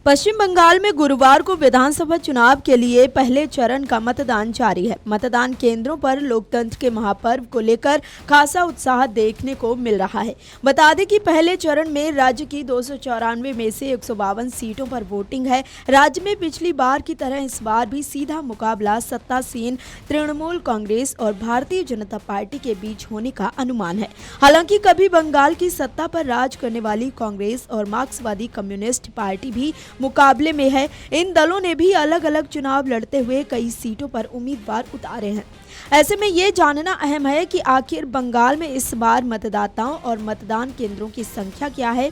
पश्चिम बंगाल में गुरुवार को विधानसभा चुनाव के लिए पहले चरण का मतदान जारी है। मतदान केंद्रों पर लोकतंत्र के महापर्व को लेकर खासा उत्साह देखने को मिल रहा है। बता दें कि पहले चरण में राज्य की 294 में से 152 सीटों पर वोटिंग है। राज्य में पिछली बार की तरह इस बार भी सीधा मुकाबला सत्तासीन तृणमूल कांग्रेस और भारतीय जनता पार्टी के बीच होने का अनुमान है। हालांकि कभी बंगाल की सत्ता पर राज करने वाली कांग्रेस और मार्क्सवादी कम्युनिस्ट पार्टी भी मुकाबले में है। इन दलों ने भी अलग अलग चुनाव लड़ते हुए कई सीटों पर उम्मीदवार उतारे हैं। ऐसे में ये जानना अहम है कि आखिर बंगाल में इस बार मतदाताओं और मतदान केंद्रों की संख्या क्या है।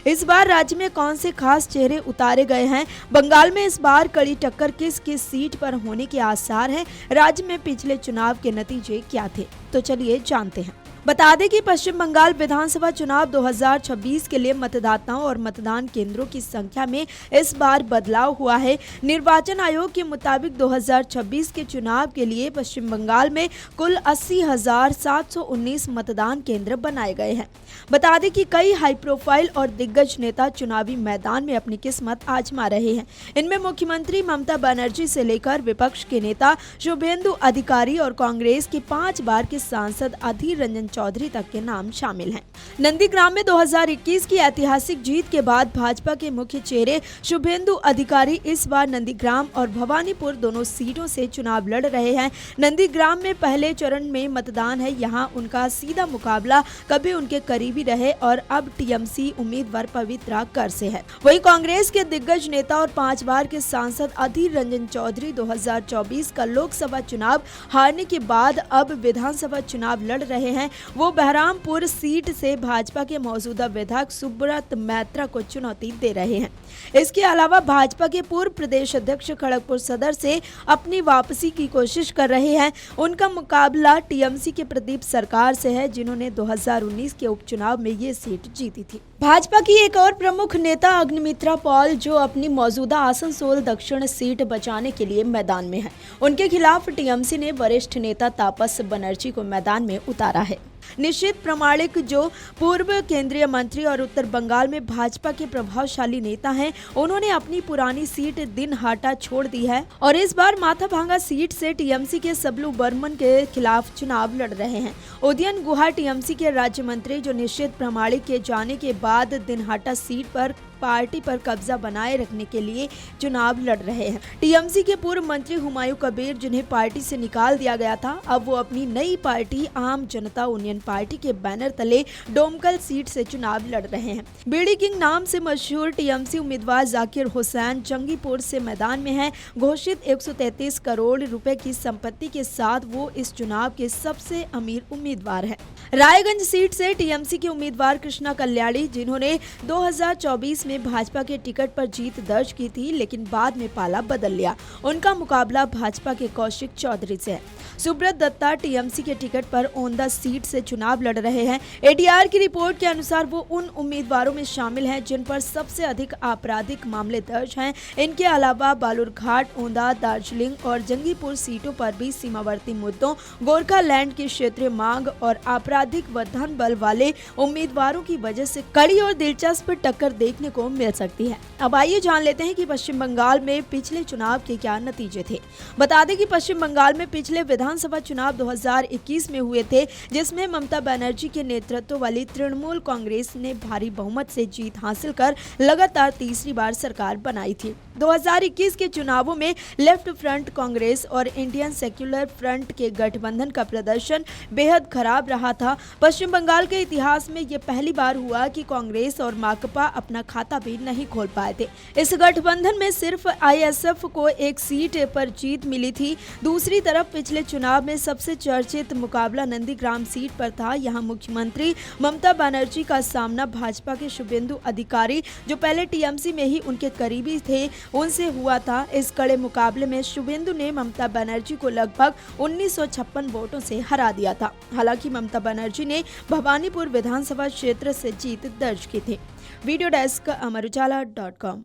इस बार राज्य में कौन से खास चेहरे उतारे गए हैं। बंगाल में इस बार कड़ी टक्कर किस किस सीट पर होने के आसार हैं। राज्य में पिछले चुनाव के नतीजे क्या थे, तो चलिए जानते हैं। बता दें कि पश्चिम बंगाल विधानसभा चुनाव 2026 के लिए मतदाताओं और मतदान केंद्रों की संख्या में इस बार बदलाव हुआ है। निर्वाचन आयोग के मुताबिक 2026 के चुनाव के लिए पश्चिम बंगाल में कुल 80,719 मतदान केंद्र बनाए गए हैं। बता दें कि कई हाई प्रोफाइल और दिग्गज नेता चुनावी मैदान में अपनी किस्मत आजमा रहे हैं। इनमें मुख्यमंत्री ममता बनर्जी से लेकर विपक्ष के नेता शुभेंदु अधिकारी और कांग्रेस के 5 बार के सांसद अधीर रंजन चौधरी तक के नाम शामिल हैं। नंदीग्राम में 2021 की ऐतिहासिक जीत के बाद भाजपा के मुख्य चेहरे शुभेंदु अधिकारी इस बार नंदीग्राम और भवानीपुर दोनों सीटों से चुनाव लड़ रहे हैं। नंदीग्राम में पहले चरण में मतदान है। यहां उनका सीधा मुकाबला कभी उनके करीबी रहे और अब टीएमसी उम्मीदवार पवित्रा कर से है। वहीं कांग्रेस के दिग्गज नेता और 5 बार के सांसद अधीर रंजन चौधरी 2024 का लोकसभा चुनाव हारने के बाद अब विधानसभा चुनाव लड़ रहे हैं। वो बहरामपुर सीट से भाजपा के मौजूदा विधायक सुब्रत मैत्रा को चुनौती दे रहे हैं। इसके अलावा भाजपा के पूर्व प्रदेश अध्यक्ष खड़गपुर सदर से अपनी वापसी की कोशिश कर रहे हैं। उनका मुकाबला टीएमसी के प्रदीप सरकार से है, जिन्होंने 2019 के उपचुनाव में ये सीट जीती थी। भाजपा की एक और प्रमुख नेता अग्निमित्रा पॉल, जो अपनी मौजूदा आसनसोल दक्षिण सीट बचाने के लिए मैदान में है। उनके खिलाफ टीएमसी ने वरिष्ठ नेता तापस बनर्जी को मैदान में उतारा है। निश्चित प्रामाणिक, जो पूर्व केंद्रीय मंत्री और उत्तर बंगाल में भाजपा के प्रभावशाली नेता हैं, उन्होंने अपनी पुरानी सीट दिनहाटा छोड़ दी है और इस बार माथाभांगा सीट से टीएमसी के सबलू बर्मन के खिलाफ चुनाव लड़ रहे हैं। उदयन गुहा टीएमसी के राज्य मंत्री, जो निश्चित प्रामाणिक के जाने के बाद दिनहाटा सीट पर पार्टी पर कब्जा बनाए रखने के लिए चुनाव लड़ रहे हैं। टीएमसी के पूर्व मंत्री हुमायूं कबीर, जिन्हें पार्टी से निकाल दिया गया था, अब वो अपनी नई पार्टी आम जनता यूनियन पार्टी के बैनर तले डोमकल सीट से चुनाव लड़ रहे हैं। बीड़ी किंग नाम से मशहूर टीएमसी उम्मीदवार जाकिर हुसैन जंगीपुर से मैदान में है। घोषित 133 करोड़ रुपए की संपत्ति के साथ वो इस चुनाव के सबसे अमीर उम्मीदवार है। रायगंज सीट से टीएमसी के उम्मीदवार कृष्णा कल्याणी, जिन्होंने 2024 में भाजपा के टिकट पर जीत दर्ज की थी, लेकिन बाद में पाला बदल लिया। उनका मुकाबला भाजपा के कौशिक चौधरी से है। सुब्रत दत्ता टीएमसी के टिकट पर ओंदा सीट से चुनाव लड़ रहे हैं। एडीआर की रिपोर्ट के अनुसार वो उन उम्मीदवारों में शामिल हैं जिन पर सबसे अधिक आपराधिक मामले दर्ज हैं। इनके अलावा बालूरघाट, ओंदा, दार्जिलिंग और जंगीपुर सीटों पर भी सीमावर्ती मुद्दों, गोरखालैंड की क्षेत्रीय मांग और आपराधिक व धन बल वाले उम्मीदवारों की वजह से कड़ी और दिलचस्प टक्कर देखने को मिल सकती है। अब आइए जान लेते हैं कि पश्चिम बंगाल में पिछले चुनाव के क्या नतीजे थे। बता दें कि पश्चिम बंगाल में पिछले विधानसभा चुनाव 2021 में हुए थे, जिसमें ममता बनर्जी के नेतृत्व वाली तृणमूल कांग्रेस ने भारी बहुमत से जीत हासिल कर लगातार तीसरी बार सरकार बनाई थी। 2021 के चुनावों में लेफ्ट फ्रंट कांग्रेस और इंडियन सेक्युलर फ्रंट के गठबंधन का प्रदर्शन बेहद खराब रहा था। पश्चिम बंगाल के इतिहास में ये पहली बार हुआ कि कांग्रेस और माकपा अपना खाता भी नहीं खोल पाए थे। इस गठबंधन में सिर्फ आईएसएफ को एक सीट पर जीत मिली थी। दूसरी तरफ पिछले चुनाव में सबसे चर्चित मुकाबला नंदीग्राम सीट पर था। यहां मुख्यमंत्री ममता बनर्जी का सामना भाजपा के शुभेंदु अधिकारी, जो पहले टीएमसी में ही उनके करीबी थे, उनसे हुआ था। इस कड़े मुकाबले में शुभेंदु ने ममता बनर्जी को लगभग 1956 वोटों से हरा दिया था। हालांकि ममता बनर्जी ने भवानीपुर विधानसभा क्षेत्र से जीत दर्ज की थी। Video desk amarujala.com।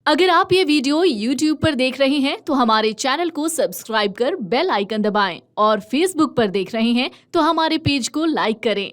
अगर आप ये वीडियो YouTube पर देख रहे हैं तो हमारे चैनल को सब्सक्राइब कर बेल आइकन दबाएं और Facebook पर देख रहे हैं तो हमारे पेज को लाइक करें।